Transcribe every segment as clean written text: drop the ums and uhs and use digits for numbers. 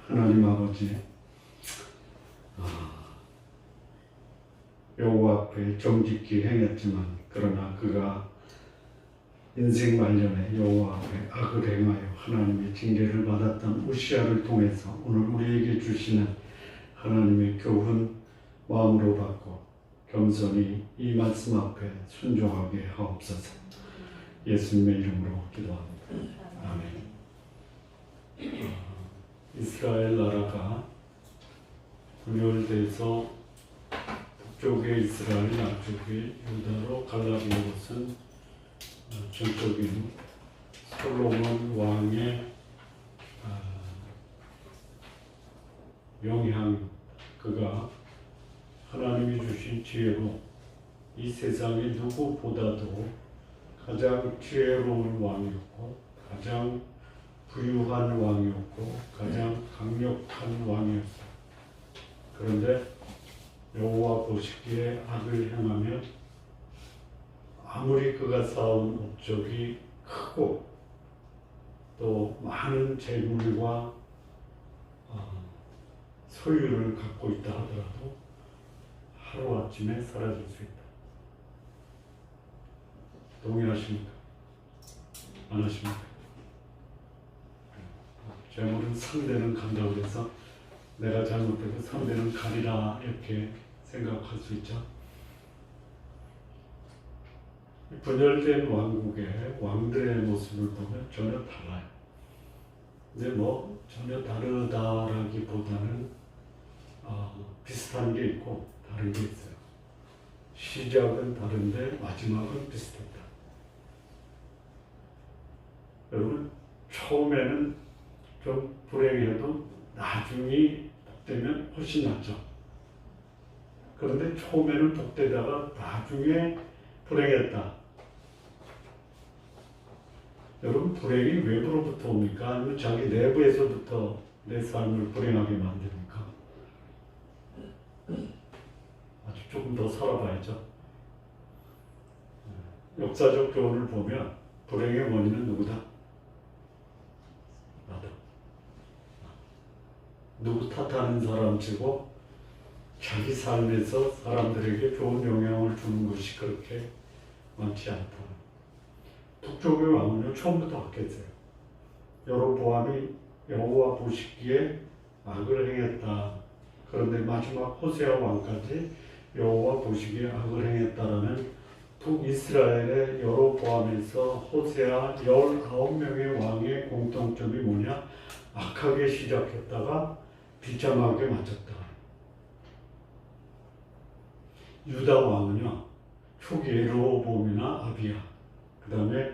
하나님 아버지, 여호와 앞에 정직히 행했지만 그러나 그가 인생 말년에 여호와 앞에 악을 행하여 하나님의 징계를 받았던 우시아를 통해서 오늘 우리에게 주시는 하나님의 교훈 마음으로 받고 겸손히 이 말씀 앞에 순종하게 하옵소서. 예수님의 이름으로 기도합니다. 아멘. 이스라엘 나라가 분열돼서 북쪽의 이스라엘, 남쪽의 유다로 갈라진 것은 전적인 솔로몬 왕의 영향, 그가 하나님이 주신 지혜로 이 세상의 누구보다도 가장 지혜로운 왕이었고 가장 부유한 왕이었고 가장 강력한 왕이었어요. 그런데 여호와 보시기에 악을 행하면 아무리 그가 쌓은 업적이 크고 또 많은 재물과 소유를 갖고 있다 하더라도 하루아침에 사라질 수 있다. 동의하십니까? 안 하십니까? 재물은 상대는 간다고 해서 내가 잘못되고 상대는 가리라 이렇게 생각할 수 있죠. 분열된 왕국의 왕들의 모습을 보면 전혀 달라요. 근데 전혀 다르다라기보다는 비슷한 게 있고 다른 게 있어요. 시작은 다른데 마지막은 비슷했다. 여러분, 처음에는 좀 불행해도 나중이 복되면 훨씬 낫죠. 그런데 처음에는 복되다가 나중에 불행했다. 여러분, 불행이 외부로부터 옵니까? 아니면 자기 내부에서부터 내 삶을 불행하게 만듭니까? 아주 조금 더 살아봐야죠. 역사적 교훈을 보면 불행의 원인은 누구다? 나다. 누구 탓하는 사람치고 자기 삶에서 사람들에게 좋은 영향을 주는 것이 그렇게 많지 않다. 북쪽의 왕은요, 처음부터 악했어요. 여로보암이 여호와 보시기에 악을 행했다. 그런데 마지막 호세아 왕까지 여호와 보시기에 악을 행했다라는 북이스라엘의 여로보암에서 호세아 19명의 왕의 공통점이 뭐냐? 악하게 시작했다가 비참하게 마쳤다. 유다 왕은요, 초기에 르호보암이나 아비야, 그 다음에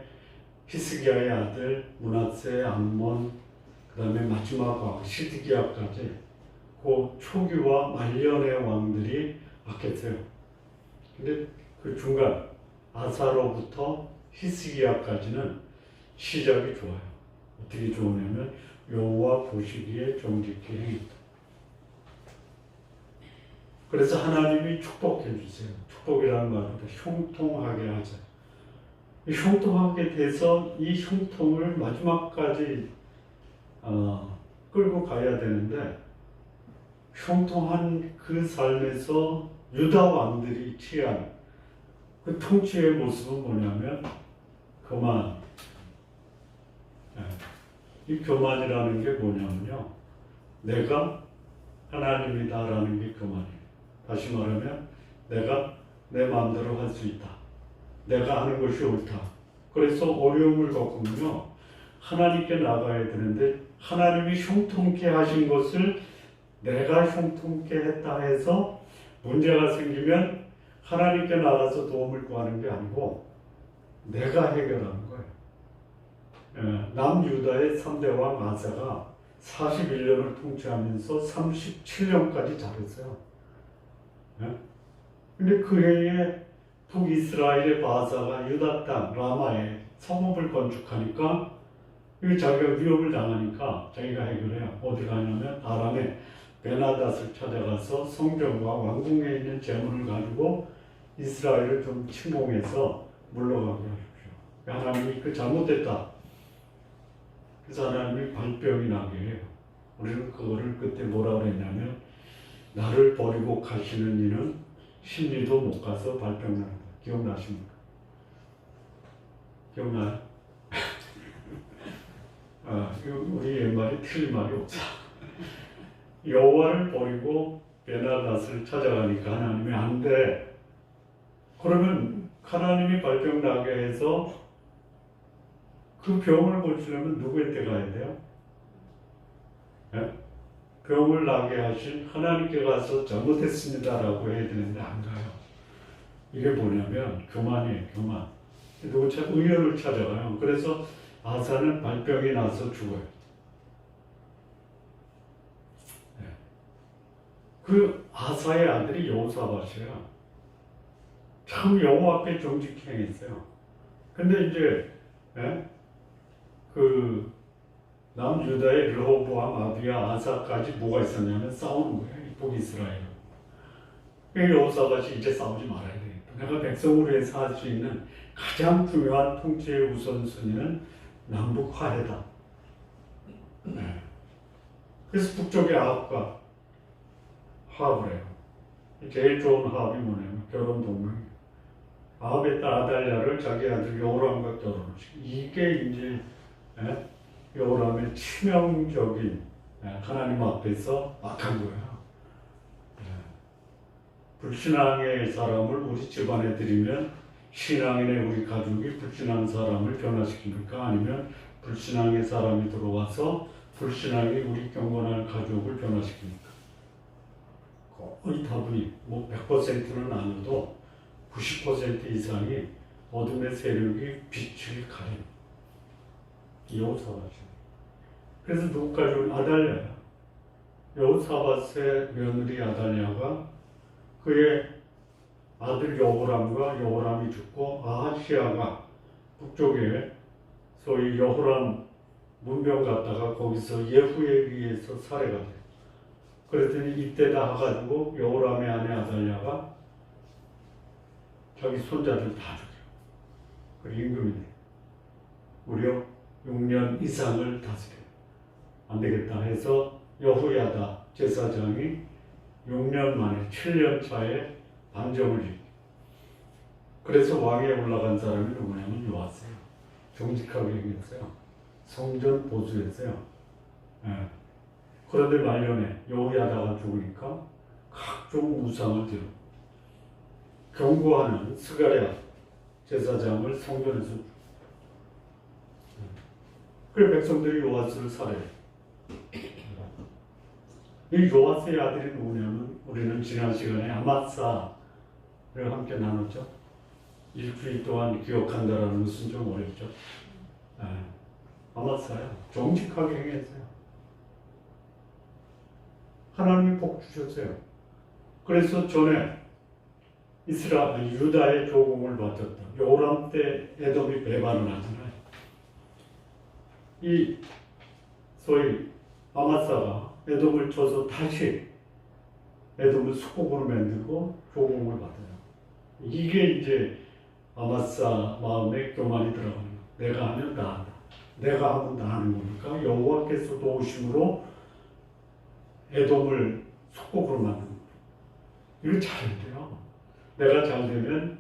히스기야의 아들 므낫세, 암몬, 그 다음에 마지막 왕 시드기야까지 그 초기와 말년의 왕들이 악했어요. 근데 그 중간 아사로부터 히스기야까지는 시작이 좋아요. 어떻게 좋으냐면 여호와 보시기에 정직히 행했다. 그래서 하나님이 축복해 주세요. 축복이라는 말보다 형통하게 하자. 형통하게 돼서 이 형통을 마지막까지 끌고 가야 되는데, 형통한 그 삶에서 유다 왕들이 취한 그 통치의 모습은 뭐냐면 교만. 이 교만이라는 게 뭐냐면요, 내가 하나님이다라는 게 교만이에요. 다시 말하면 내가 내 마음대로 할 수 있다. 내가 하는 것이 옳다. 그래서 어려움을 겪으면요, 하나님께 나가야 되는데 하나님이 형통케 하신 것을 내가 형통케 했다 해서 문제가 생기면 하나님께 나가서 도움을 구하는 게 아니고 내가 해결하는 거예요. 남유다의 3대 왕 아사가 41년을 통치하면서 37년까지 잘했어요. 근데 그 해에 북이스라엘의 바사가 유다 땅 라마에 성읍을 건축하니까 자기가 위협을 당하니까 자기가 해결해요. 어디 가냐면 아람에 베나닷을 찾아가서 성전과 왕궁에 있는 재물을 가지고 이스라엘을 좀 침공해서 물러가게 하십시오. 하나님이 그 잘못됐다. 그래서 하나님이 발병이 나게 해요. 우리는 그거를 그때 뭐라 그랬냐면 나를 버리고 가시는 이는 십리도 못 가서 발병난다. 기억나십니까? 기억나요? 우리 옛말에 틀린 말이 없어. 여호와를 버리고 베나닷을 찾아가니까 하나님이 안 돼. 그러면 하나님이 발병나게 해서 그 병을 고치려면 누구한테 가야 돼요? 네? 병을 나게 하신 하나님께 가서 잘못했습니다라고 해야 되는데 안 가요. 이게 뭐냐면 교만이에요. 교만. 누구 의연을 찾아가요. 그래서 아사는 발병이 나서 죽어요. 네. 그 아사의 아들이 여호사밧이에요. 참 여호와 앞에 정직히 행했어요. 근데 이제 그 남유다의 르호보암, 아비야, 아사까지 뭐가 있었냐면 싸우는 거예요. 북이스라엘. 여호사밧이 이제 싸우지 말아야 되겠다. 내가 백성으로 해서 할 수 있는 가장 중요한 통치의 우선순위는 남북 화해다. 네. 그래서 북쪽의 아합과 화합을 해요. 제일 좋은 화합이 뭐냐면 결혼 동맹이에요. 아합의 딸 아달랴를 자기 아들 여호람과 결혼시키고 이게 이제 여호람의 치명적인 하나님 앞에서 악한 거예요. 불신앙의 사람을 우리 집안에 들이면 신앙인의 우리 가족이 불신앙 사람을 변화시킵니까? 아니면 불신앙의 사람이 들어와서 불신앙이 우리 경건한 가족을 변화시킵니까? 거의 다분히 100%는 아니어도 90% 이상이 어둠의 세력이 빛을 가린 여호사밧이에요. 그래서 누구까지 오면 아달랴야. 여호사밧의 며느리 아달랴가 그의 아들 여호람과 여호람이 죽고 아하시아가 북쪽에 소위 여호람 문병 갔다가 거기서 예후에 의해서 살해가 돼요. 그랬더니 이때 다 가지고 여호람의 아내 아달랴가 자기 손자들 다 죽여요. 그 임금이 돼요. 무려 6년 이상을 다스려요. 안 되겠다 해서 여호야다 제사장이 6년 만에 7년 차에 반정을 일으켜요. 그래서 왕위에 올라간 사람이 누구냐면 요아스예요. 정직하게 행했어요. 성전 보수했어요. 그런데 말년에 여호야다가 죽으니까 각종 우상을 들고 경고하는 스가랴 제사장을 성전에서 그래 백성들이 요아스를 살해해요. 이 요아스의 아들이 누구냐면 우리는 지난 시간에 아마사를 함께 나눴죠. 일주일 동안 기억한다라는 것은 좀 어렵죠. 아마사요. 정직하게 행했어요. 하나님이 복 주셨어요. 그래서 전에 유다의 조공을 받았다. 여호람 때 에돔이 배반을 하잖아요. 이 소위 아마사가 에돔을 쳐서 다시 에돔을 수국으로 만들고 조공을 받아요. 이게 이제 아마사 마음에 교만이 들어가는 거예요. 내가 하면 다 한다. 내가 하면 다 하는 거니까 여호와께서 도우심으로 에돔을 수국으로 만든 거예요. 이거 잘 돼요. 내가 잘 되면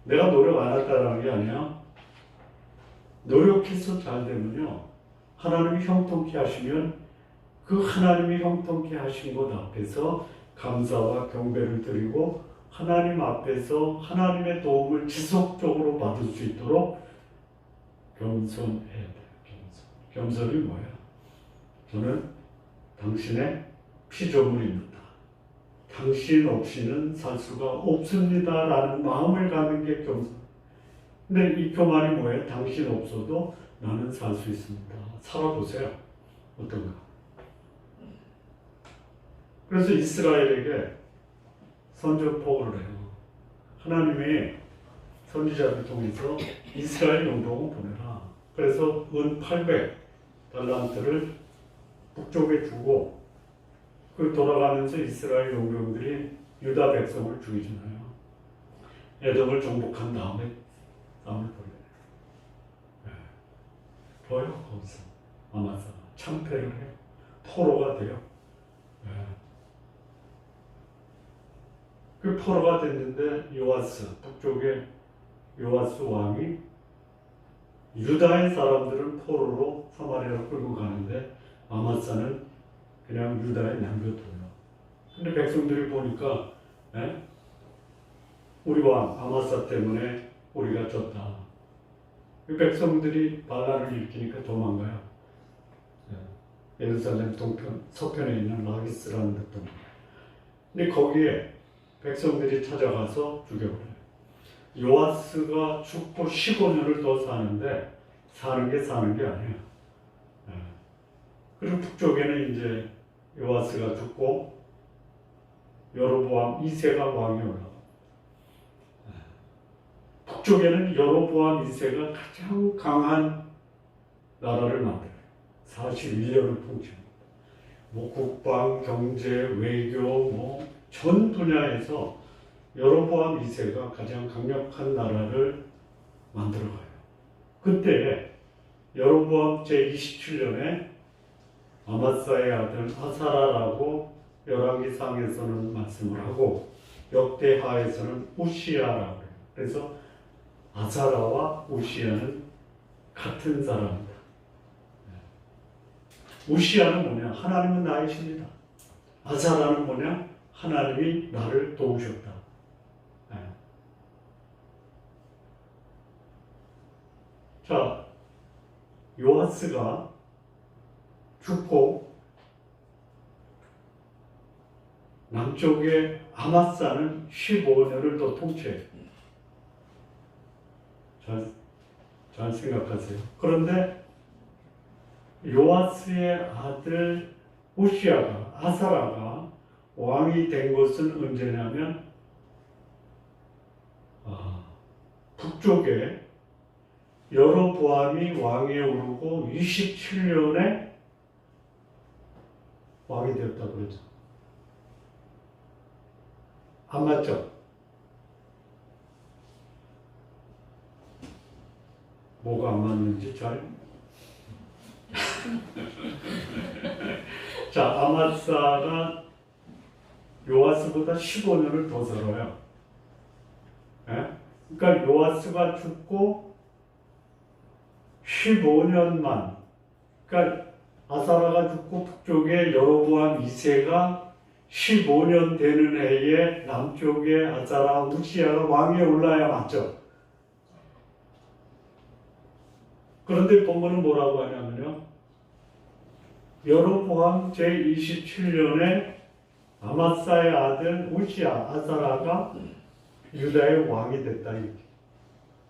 내가 노력 안 했다라는 게 아니야. 노력해서 잘 되면요. 하나님이 형통케 하시면 그 하나님이 형통케 하신 것 앞에서 감사와 경배를 드리고 하나님 앞에서 하나님의 도움을 지속적으로 받을 수 있도록 겸손해야 돼요. 겸손이 뭐예요? 저는 당신의 피조물입니다. 당신 없이는 살 수가 없습니다. 라는 마음을 갖는 게 겸손. 근데 이 교만이 뭐예요? 당신 없어도 나는 살 수 있습니다. 살아보세요. 어떤가? 그래서 이스라엘에게 선전포고를 해요. 하나님이 선지자를 통해서 이스라엘 용병을 보내라. 그래서 은 800달란트를 북쪽에 두고 그 돌아가면서 이스라엘 용병들이 유다 백성을 죽이잖아요. 에돔을 정복한 다음에 싸움을 벌여요. 거기서 아마사가 참패를 해요. 포로가 돼요. 예. 그 포로가 됐는데 요아스, 북쪽의 요아스 왕이 유다의 사람들은 포로로 사마리아로 끌고 가는데 아마사는 그냥 유다에 남겨둬요. 근데 백성들이 보니까 우리 왕 아마사 때문에 우리가 졌다. 백성들이 반란을 일으키니까 도망가요. 예루살렘 동편 서편에 있는 라기스라는 데 도망가요. 근데 거기에 백성들이 찾아가서 죽여버려요. 요아스가 죽고 15년을 더 사는데 사는 게 아니에요. 그리고 북쪽에는 이제 요아스가 죽고 여로보암 2세가 왕이 올라가요. 북쪽에는 여로보암 2세가 가장 강한 나라를 만들어요. 41년을 통치합니다. 국방, 경제, 외교, 전 분야에서 여로보암 2세가 가장 강력한 나라를 만들어가요. 그때 여로보암 제27년에 아마사의 아들 아사라라고 열왕기상에서는 말씀을 하고 역대하에서는 우시야라고 해요. 그래서 아사라와 우시야는 같은 사람입니다. 우시야는 뭐냐? 하나님은 나의 신이다. 아사라는 뭐냐? 하나님이 나를 도우셨다. 자, 요아스가 죽고 남쪽의 아마사는 15년을 더 통치해요. 잘 생각하세요. 그런데 요아스의 아들 우시야가, 아사라가 왕이 된 것은 언제냐면 북쪽에 여로보암이 왕위에 오르고 27년에 왕이 되었다고 그러죠. 안 맞죠? 뭐가 안 맞는지 잘. 자, 아마사가 요아스보다 15년을 더 살아요. 그러니까 요아스가 죽고 15년만, 그러니까 아사라가 죽고 북쪽에 여로보암 2세가 15년 되는 해에 남쪽에 아사라 우시야가 왕위에 올라야 맞죠. 그런데 본문은 뭐라고 하냐면요, 여로보암 제27년에 아마사의 아들 우시야, 아사라가 유다의 왕이 됐다.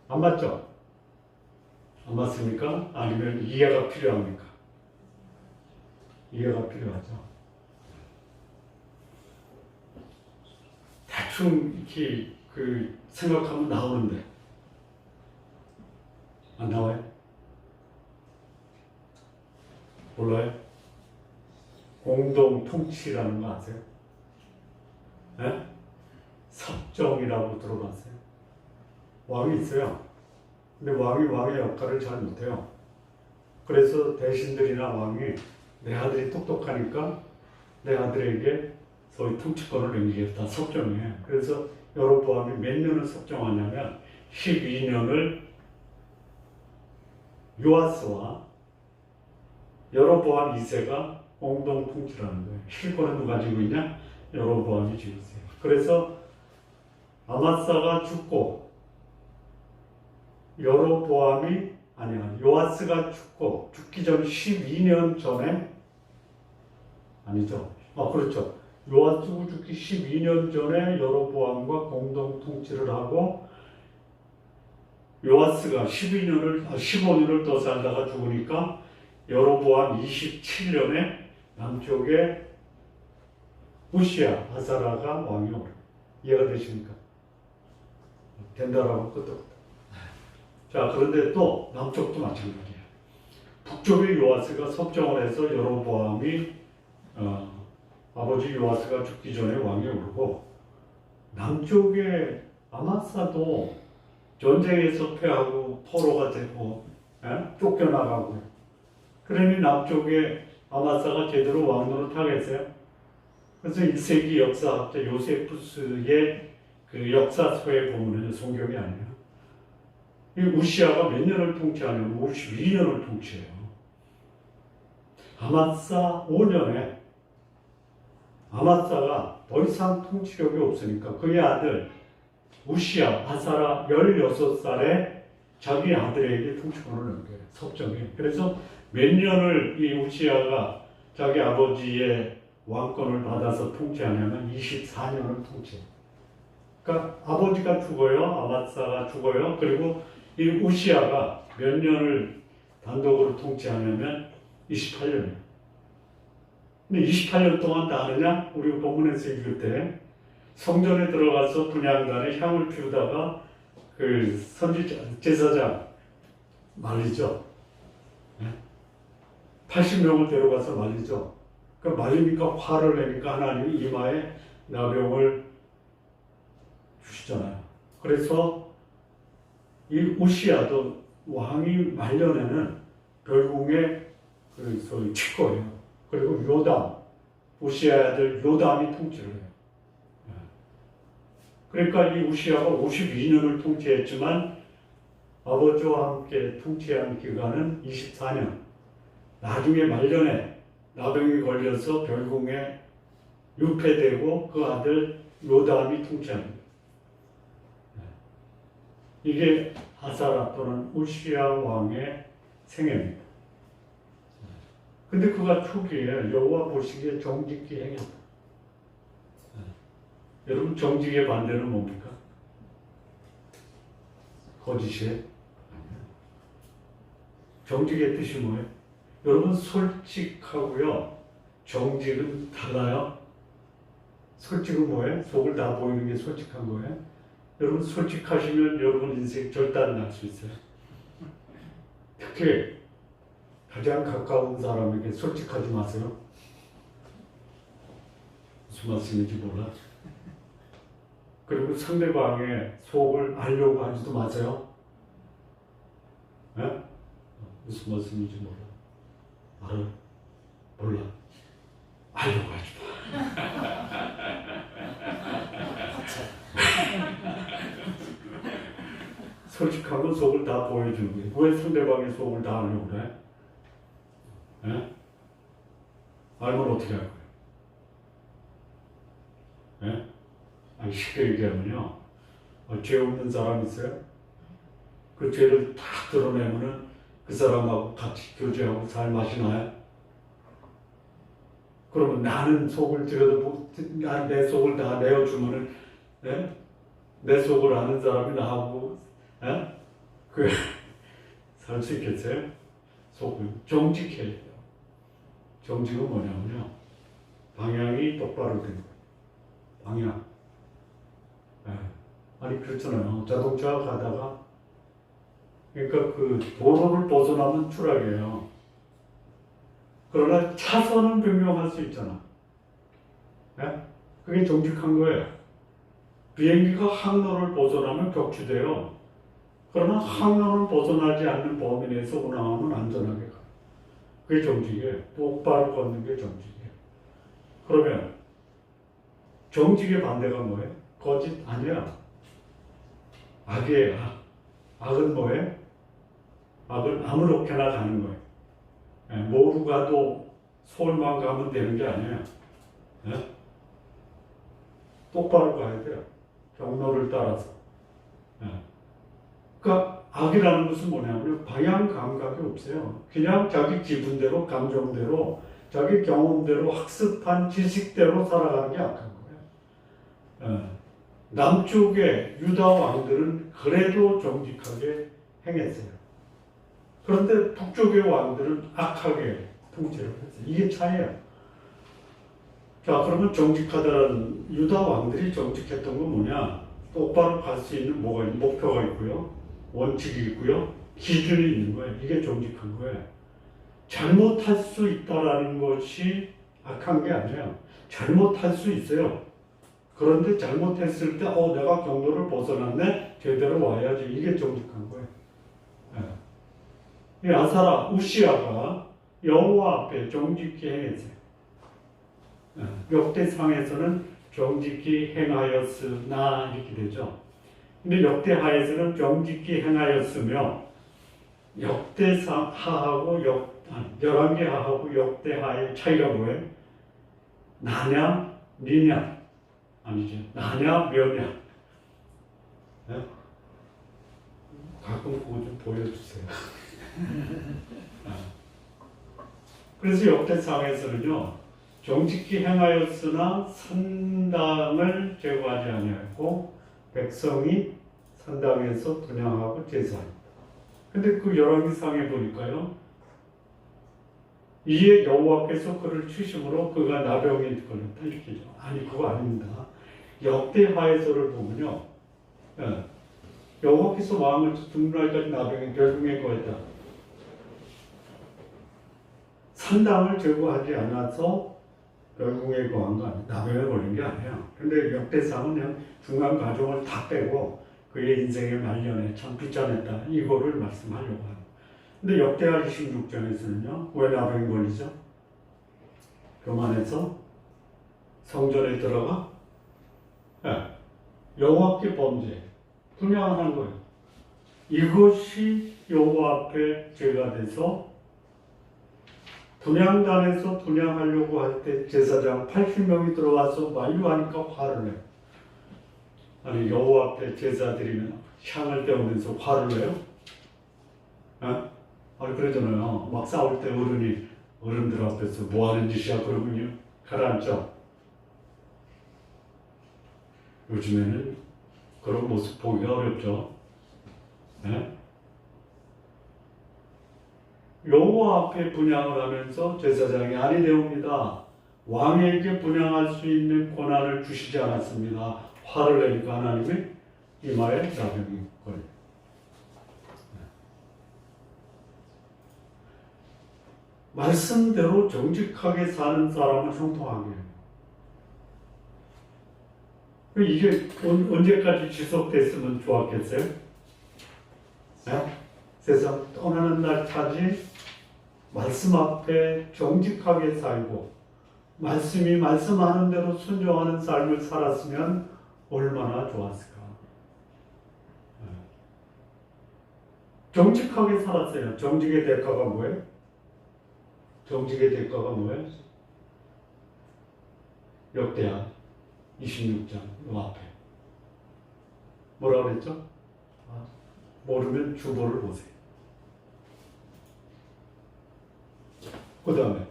안 맞죠? 안 맞습니까? 아니면 이해가 필요합니까? 이해가 필요하죠. 대충 이렇게 생각하면 나오는데 안 나와요? 몰라요? 공동 통치라는 거 아세요? 섭정이라고 들어봤어요? 왕이 있어요. 근데 왕이 왕의 역할을 잘 못해요. 그래서 대신들이나 왕이 내 아들이 똑똑하니까 내 아들에게 소위 통치권을 넘기겠다. 섭정해. 그래서 여로보암이 몇 년을 섭정하냐면 12년을 요아스와 여로보암 2세가 공동 통치라는 거예요. 실권은 누가 지고 있냐? 여로보암이 지고 있어요. 그래서 아마사가 죽고 요아스가 죽기 전 12년 전에 아니죠. 그렇죠. 요아스가 죽기 12년 전에 여로보암과 공동 통치를 하고 요아스가 15년을 더 살다가 죽으니까 여로보암 27년에 남쪽에 우시야, 아사라가 왕이 오르. 이해가 되십니까? 된다라고 끝도 없다. 자, 그런데 또 남쪽도 마찬가지예요. 북쪽의 요아스가 섭정을 해서 여로보암이 아버지 요아스가 죽기 전에 왕이 오르고 남쪽의 아마사도 전쟁에서 패하고 포로가 되고 쫓겨나가고 그러니 남쪽의 아마사가 제대로 왕노릇 하겠어요? 그래서 1세기 역사학자 요세푸스의 그 역사서에 보면 성경이 아니에요. 이 우시아가 몇 년을 통치하냐면 52년을 통치해요. 아마사 5년에 아마사가 더 이상 통치력이 없으니까 그의 아들 우시아 아사라 16살에 자기 아들에게 통치권을 넘겨요. 섭정해. 그래서 몇 년을 이 우시아가 자기 아버지의 왕권을 받아서 통치하냐면 24년을 통치해요. 그러니까 아버지가 죽어요. 아마사가 죽어요. 그리고 이 우시아가 몇 년을 단독으로 통치하냐면 28년이에요. 근데 28년 동안 다 하느냐? 우리 본문에서 읽을 때 성전에 들어가서 분향단에 향을 피우다가 그 제사장 말리죠. 80명을 데려가서 말리죠. 그 말리니까 화를 내니까 하나님이 이마에 나병을 주시잖아요. 그래서 이 우시아도 왕이 말년에는 별궁에 그 치거예요. 그리고 요담, 우시아의 아들 요담이 통치를 해요. 그러니까 이 우시아가 52년을 통치했지만 아버지와 함께 통치한 기간은 24년. 나중에 말년에 나병이 걸려서 별궁에 유폐되고 그 아들 요담이 통치합니다. 이게 아사라 또는 우시아 왕의 생애입니다. 근데 그가 초기에 여호와 보시기에 정직히 행했다. 여러분 정직의 반대는 뭡니까? 거짓이에요? 정직의 뜻이 뭐예요? 여러분 솔직하고요 정직은 달라요. 솔직은 뭐예요? 속을 다 보이는 게 솔직한 거예요. 여러분 솔직하시면 여러분 인생 절단 날 수 있어요. 특히 가장 가까운 사람에게 솔직하지 마세요. 무슨 말씀인지 몰라. 그리고 상대방의 속을 알려고 하지도 마세요. 네? 무슨 말씀인지 몰라. 알아? 몰라. 알려고 하지 마. 솔직한 건 속을 다 보여주는 거예요. 왜 상대방의 속을 다 알려고 그래? 네? 알면 어떻게 할 거예요? 네? 아니, 쉽게 얘기하면요. 죄 없는 사람 있어요? 그 죄를 다 드러내면은 그 사람하고 같이 교제하고 살 맛이 나요? 그러면 나는 속을 들여다보고 내 속을 다 내어주면은 네? 내 속을 아는 사람이 나하고 네? 살 수 있겠어요? 속을 정직해야 돼요. 정직은 뭐냐면요. 방향이 똑바로 되는 거예요. 방향. 네. 아니 그렇잖아요. 자동차 가다가 그러니까 그 도로를 벗어나면 추락이에요. 그러나 차선은 변경할 수 있잖아. 네? 그게 정직한 거예요. 비행기가 항로를 벗어나면 격추돼요. 그러나 항로를 벗어나지 않는 범위 내에서 운항하면 안전하게 가요. 그게 정직이에요. 똑바로 걷는 게 정직이에요. 그러면 정직의 반대가 뭐예요? 거짓 아니야. 악이에요. 악은 뭐예요? 악은 아무렇게나 가는 거예요. 뭐로 가도 서울만 가면 되는 게 아니에요. 네? 똑바로 가야 돼요. 경로를 따라서. 네. 그러니까 악이라는 것은 뭐냐면 방향 감각이 없어요. 그냥 자기 기분대로, 감정대로, 자기 경험대로 학습한 지식대로 살아가는 게 악한 거예요. 네. 남쪽의 유다 왕들은 그래도 정직하게 행했어요. 그런데 북쪽의 왕들은 악하게 통치를 했어요. 이게 차이예요. 자, 그러면 정직하다는 유다 왕들이 정직했던 건 뭐냐? 똑바로 갈 수 있는 뭐가 있는 목표가 있고요. 원칙이 있고요. 기준이 있는 거예요. 이게 정직한 거예요. 잘못할 수 있다라는 것이 악한 게 아니에요. 잘못할 수 있어요. 그런데 잘못했을 때 내가 경로를 벗어났네. 제대로 와야지. 이게 정직한 거예요. 이 아사라 우시아가 여호와 앞에 정직히 행했어요. 역대상에서는 정직히 행하였으나 이렇게 되죠. 근데 역대하에서는 정직히 행하였으며 역대하하고 열왕기하하고 역대하의 차이가 뭐예요? 나냐 니냐 아니죠. 나냐 몇냐. 네? 가끔 그거 좀 보여주세요. 그래서 역대상에서는요, 정직히 행하였으나 산당을 제거하지 아니하였고 백성이 산당에서 분향하고 제사합니다. 근데 그 열왕기상에 보니까요, 이에 여호와께서 그를 치심으로 그가 나병이 걸렸다 이렇게죠. 아니 그거 아닙니다. 역대하에서를 보면요, 여호와께서 왕을 등날까지 나병이 결국에 거했다. 산당을 제거하지 않아서 결국에 거한 거 아니에요. 나병에 걸린 게 아니에요. 근데 역대상은 그냥 중간 과정을 다 빼고 그의 인생의 말년에 참 비참했다 이거를 말씀하려고 해요. 근데 역대하 26장에서는요 왜 나병이 걸리죠? 교만해서 성전에 들어가 여호와께 범죄 분향한 거예요. 이것이 여호와 앞에 죄가 돼서 분향단에서 분향하려고 할 때 제사장 80명이 들어와서 만류하니까 화를 내요. 아니 여호와 앞에 제사 드리면 향을 떼우면서 화를 내요? 아니 그러잖아요. 막 싸울 때 어른들 앞에서 뭐 하는 짓이야 그러군요. 가라앉죠. 요즘에는 그런 모습 보기가 어렵죠. 네? 여호와 앞에 분향을 하면서 제사장이 아니 되옵니다. 왕에게 분향할 수 있는 권한을 주시지 않았습니다. 화를 내니까 하나님이 이마에 나병이 걸려요. 말씀대로 정직하게 사는 사람은 형통하게 해요. 이게 언제까지 지속됐으면 좋았겠어요? 네? 세상 떠나는 날까지 말씀 앞에 정직하게 살고 말씀이 말씀하는 대로 순종하는 삶을 살았으면 얼마나 좋았을까. 정직하게 살았어요. 정직의 대가가 뭐예요? 정직의 대가가 뭐예요? 역대하 26장 이 앞에 뭐라고 그랬죠? 모르면 주보를 보세요. 그 다음에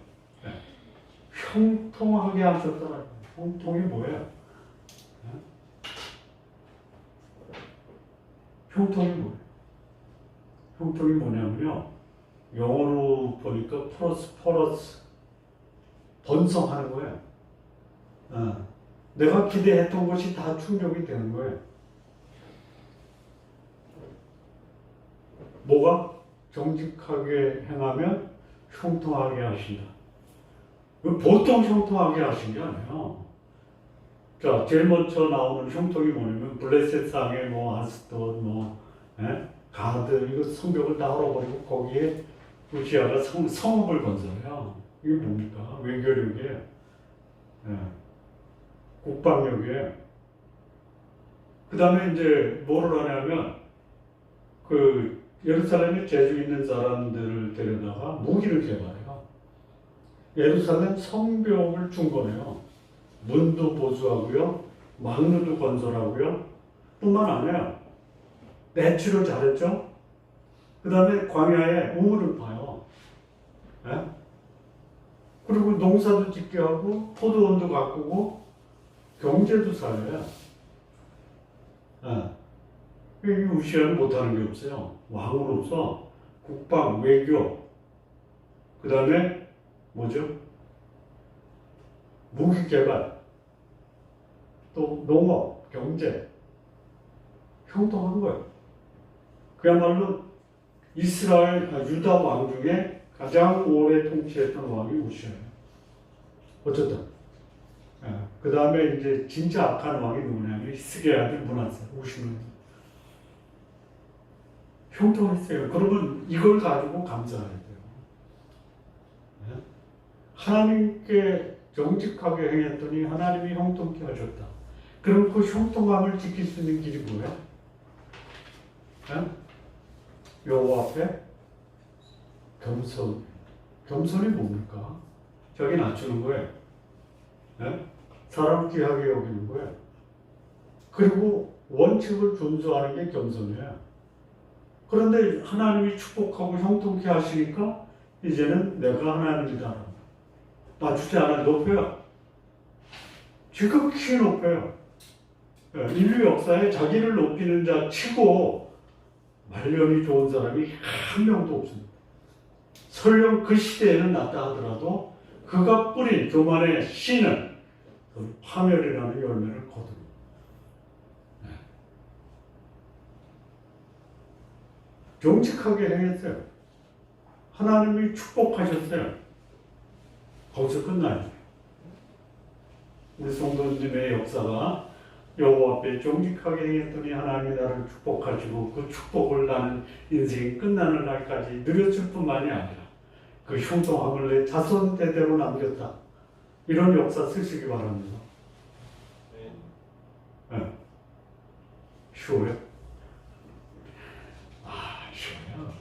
형통하게 하셨더라. 형통이 뭐예요? 형통이 뭐예요? 형통이 뭐냐면요, 영어로 보니까 프로스퍼러스, 번성하는 거예요. 내가 기대했던 것이 다 충족이 되는 거예요. 뭐가? 정직하게 행하면 형통하게 하신다. 보통 형통하게 하신 게 아니에요. 자, 제일 먼저 나오는 형통이 뭐냐면 블레셋상의 아스돈, 가드, 이거 성벽을 다 헐어버리고 거기에 우시아가 성읍을 건설해요. 이게 뭡니까? 외교력에, 국방력에. 그 다음에 이제 뭐를 하냐면 예루살렘에 재주 있는 사람들을 데려다가 무기를 개발해요. 예루살렘 성벽을 중건해요. 문도 보수하고요, 망루도 건설하고요. 뿐만 아니라 매출을 잘했죠. 그 다음에 광야에 우물을 파요. 그리고 농사도 짓게 하고 포도원도 가꾸고 경제도 살려요. 이 우시아는 못하는 게 없어요. 왕으로서 국방, 외교, 그 다음에 뭐죠? 무기 개발, 또 농업, 경제, 형통한 거예요. 그야말로 유다 왕 중에 가장 오래 통치했던 왕이 우시아예요. 어쨌든. 그 다음에 이제 진짜 악한 왕이 누구냐면 히스기야 아들 므낫세, 50년. 형통했어요. 그러면 이걸 가지고 감사해야 돼요. 하나님께 정직하게 행했더니 하나님이 형통케 하셨다. 그럼 그 형통함을 지킬 수 있는 길이 뭐야? 여호와 앞에 겸손. 겸손이 뭡니까? 자기 낮추는 거예요. 사람 귀하게 여기는 거예요. 그리고 원칙을 준수하는 게 겸손이에요. 그런데 하나님이 축복하고 형통케 하시니까 이제는 내가 하나님이다. 낮추지 않아 높여요. 지극히 높여요. 인류 역사에 자기를 높이는 자 치고 말년이 좋은 사람이 한 명도 없습니다. 설령 그 시대에는 낮다 하더라도 그가 뿌린 교만의 씨는 그 파멸이라는 열매를 거둡니다. 정직하게 행했어요. 하나님이 축복하셨어요. 거기서 끝나요. 우리 성도님의 역사가 여호와 앞에 정직하게 행했더니 하나님이 나를 축복하시고 그 축복을 나는 인생이 끝나는 날까지 누렸을 뿐만이 아니라 그 형통함을 내 자손 대대로 남겼다. 이런 역사 쓰시기 바랍니다. 네. 쉬워요? 쉬워요.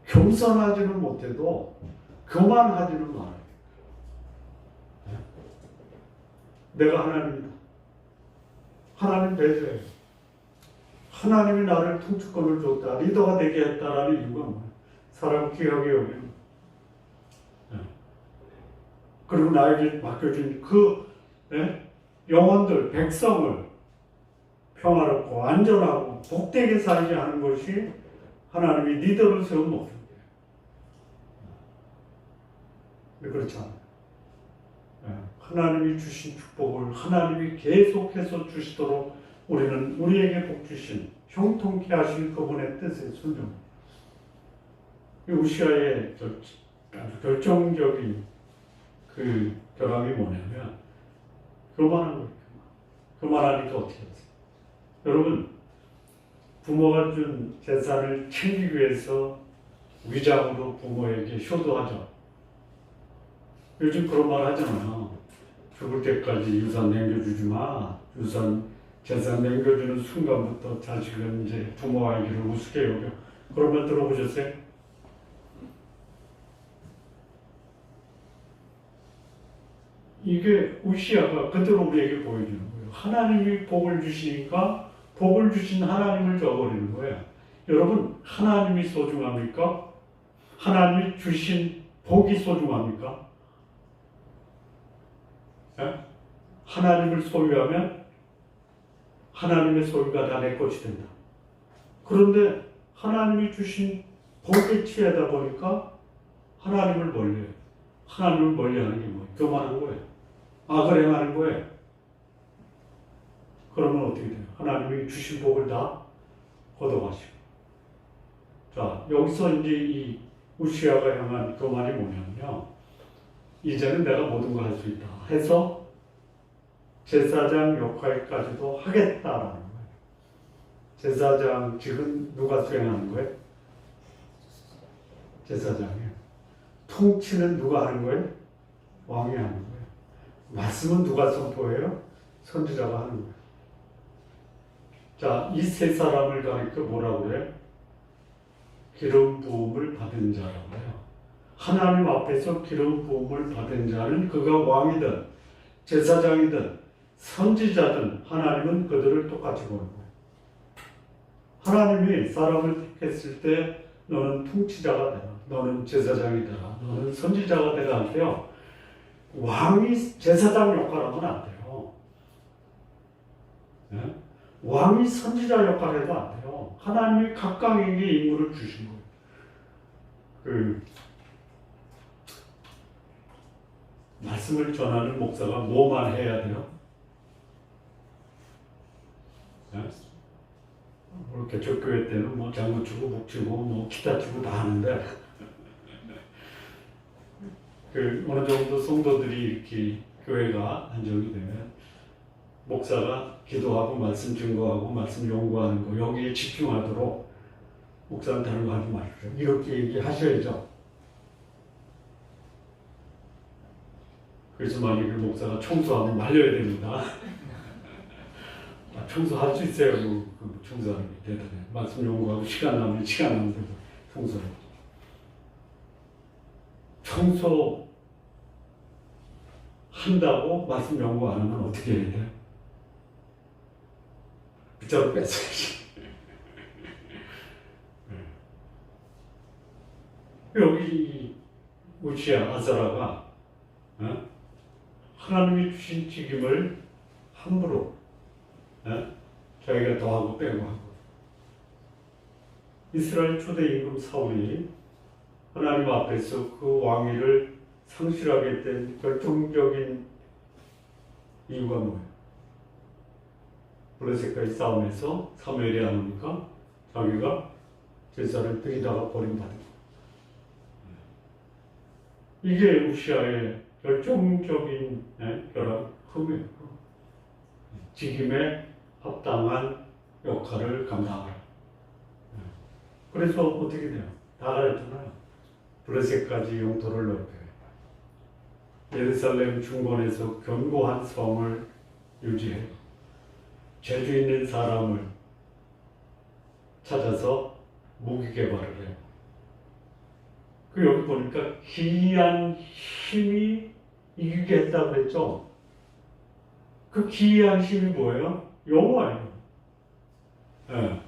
겸손하지는 못해도 교만하지는 말아요. 내가 하나님이다. 하나님 대세예요. 하나님이 나를 통치권을 줬다. 리더가 되게 했다라는 이유가 뭐예요? 사람 귀하게 여기는. 그리고 나에게 맡겨진 그 영혼들, 백성을 평화롭고 안전하고 복되게 살게 하는 것이 하나님이 리더를 세운 목표입니다. 그렇지 않아요. 하나님이 주신 축복을 하나님이 계속해서 주시도록 우리는 우리에게 복 주신 형통케 하신 그분의 뜻에 순종합니다. 우시아의 아주 결정적인 그 결함이 뭐냐면 교만한 거예요. 교만하니까 어떻게 하세요? 여러분, 부모가 준 재산을 챙기기 위해서 위장으로 부모에게 효도하죠. 요즘 그런 말 하잖아요. 죽을 때까지 유산 남겨주지 마. 재산 남겨주는 순간부터 자식은 이제 부모 아이를 우습게 여겨. 그런 말 들어보셨어요? 이게 우시아가 그대로 우리에게 보여주는 거예요. 하나님이 복을 주시니까 복을 주신 하나님을 저버리는 거예요. 여러분, 하나님이 소중합니까? 하나님이 주신 복이 소중합니까? 하나님을 소유하면 하나님의 소유가 다 내 것이 된다. 그런데 하나님이 주신 복에 취하다 보니까 하나님을 멀리해요. 하나님을 멀리하는 게 뭐예요? 교만한 거예요. 악을 행하는 거예요. 그러면 어떻게 돼요? 하나님이 주신 복을 다 걷어가시고. 자, 여기서 이제 이 우시아가 향한 교만이 뭐냐면요. 이제는 내가 모든 걸 할 수 있다 해서 제사장 역할까지도 하겠다라는 거예요. 제사장 지금 누가 수행하는 거예요? 제사장이에요. 통치는 누가 하는 거예요? 왕이 하는 거예요. 말씀은 누가 선포해요? 선지자가 하는 거예요. 자, 이 세 사람을 가리켜 뭐라고 그래요? 기름 부음을 받은 자라고 해요. 하나님 앞에서 기름 부음을 받은 자는 그가 왕이든 제사장이든 선지자든 하나님은 그들을 똑같이 보는 거예요. 하나님이 사람을 택했을 때 너는 통치자가 되라, 너는 제사장이 되라, 너는 선지자가 되라 할 때요. 왕이 제사장 역할하면 안 돼요. 네? 왕이 선지자 역할을 해도 안 돼요. 하나님이 각각에게 임무를 주신 거예요. 말씀을 전하는 목사가 뭐만 해야 돼요? 네? 이렇게 교회 때는 뭐 장구 치고 목 치고 뭐 기타 치고 다 하는데 어느 정도 성도들이 이렇게 교회가 안정이 되면 목사가 기도하고 말씀 증거하고 말씀 연구하는 거 여기에 집중하도록 목사는 다른 거 하지 마십시오. 이렇게 얘기하셔야죠. 그래서 만약에 목사가 청소하면 말려야 됩니다. 청소할 수 있어요. 그 청소하는 게 대단해. 말씀 연구하고 시간 나면 대로 청소해. 청소 한다고 말씀 연구 안 하면 어떻게 해야 돼요? 빗자루 뺏어야지. 여기 우시아 아사라가 하나님이 주신 직임을 함부로 자기가 더하고 빼고 하고 이스라엘 초대 임금 사울이 하나님 앞에서 그 왕위를 상실하게 된 결정적인 이유가 뭐예요? 블레셋과의 싸움에서 사무엘이 안 오니까 자기가 제사를 드리다가 버림받은 거예요. 이게 우시아의 결정적인 결합 흠이에요. 직임에 합당한 역할을 감당하라. 그래서 어떻게 돼요? 다 가르쳤잖아요. 블레셋까지 영토를 넓혀요. 예루살렘 중건에서 견고한 성을 유지해요. 재주 있는 사람을 찾아서 무기 개발을 해요. 그 여기 보니까 기이한 힘이 이기게 했다고 그랬죠. 그 기이한 힘이 뭐예요? 여호와예요. 네.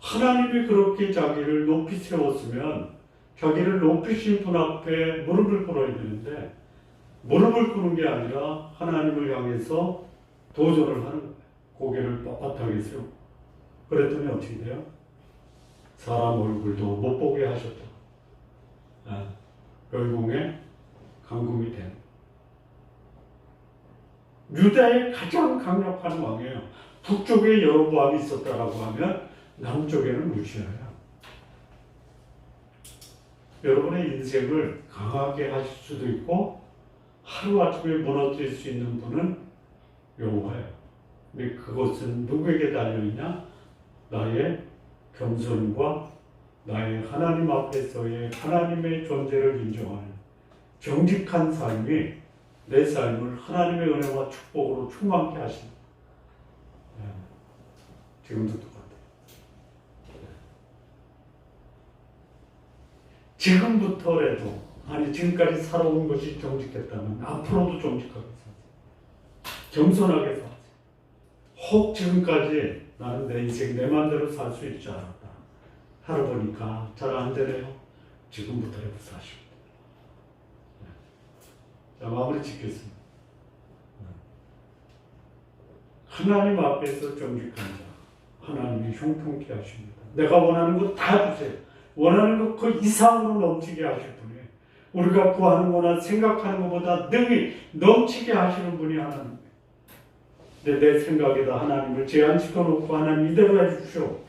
하나님이 그렇게 자기를 높이 세웠으면 자기를 높이신 분 앞에 무릎을 꿇어야 되는데 무릎을 꿇는 게 아니라 하나님을 향해서 도전을 하는 거예요. 고개를 빳빳하게 세우고. 그랬더니 어떻게 돼요? 사람 얼굴도 못 보게 하셨다. 결국에 강국이 된 유다의 가장 강력한 왕이에요. 북쪽에 여로보암이 있었다라고 하면 남쪽에는 우시아야. 여러분의 인생을 강하게 하실 수도 있고 하루아침에 무너뜨릴 수 있는 분은 여호와예요. 근데 그것은 누구에게 달려있냐? 나의 겸손과 나의 하나님 앞에서의 하나님의 존재를 인정하는 정직한 삶이 내 삶을 하나님의 은혜와 축복으로 충만케 하십니다. 지금도 똑같아요. 지금부터라도 지금까지 살아온 것이 정직했다면 앞으로도 정직하게 사세요. 겸손하게 사세요. 혹 지금까지 나는 내 인생 내 마음대로 살 수 있지 않았다. 하루 보니까 잘 안 되네요. 지금부터라도 사십니다. 자, 마무리 짓겠습니다. 하나님 앞에서 정직한 자, 하나님이 형통케 하십니다. 내가 원하는 거 다 주세요. 원하는 것 그 이상으로 넘치게 하실 분이에요. 우리가 구하는 거나 생각하는 것보다 능히 넘치게 하시는 분이 하나님이에요. 내 생각에다 하나님을 제한시켜 놓고 하나님 이대로 해주십시오.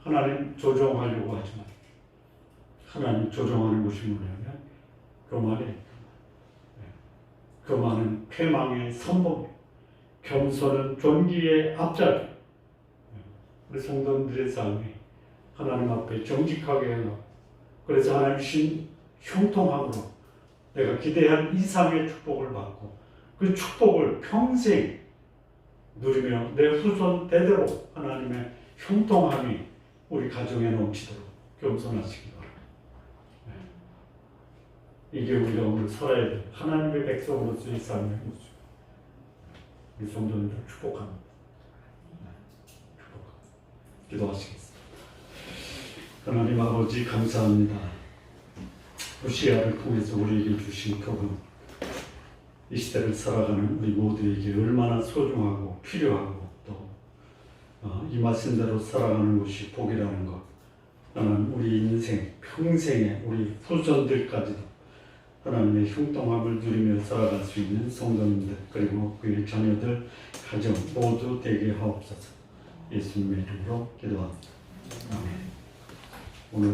하나님 조정하려고 하지 마십시오. 하나님 조정하는 것이 뭐냐면 교만이에요. 교만은 패망의 선봉이에요. 겸손은 존귀의 앞자리. 우리 성도들의 삶이 하나님 앞에 정직하게 해놓고 그래서 하나님 형통함으로 내가 기대한 이상의 축복을 받고 그 축복을 평생 누리며 내 후손 대대로 하나님의 형통함이 우리 가정에 넘치도록 겸손하시기 바랍니다. 이게 우리가 오늘 살아야 될 하나님의 백성으로서의 삶의 모습. 우리 성도님들 축복합니다. 기도하시겠습니다. 하나님 아버지 감사합니다. 우시아를 통해서 우리에게 주신 그분, 이 시대를 살아가는 우리 모두에게 얼마나 소중하고 필요하고 또 이 말씀대로 살아가는 것이 복이라는 것. 하나님 우리 인생 평생에 우리 후손들까지도 하나님의 형통함을 누리며 살아갈 수 있는 성도님들 그리고 그의 자녀들 가정 모두 되게 하옵소서. 예수님의 이름으로 기도합니다. 아멘. 오늘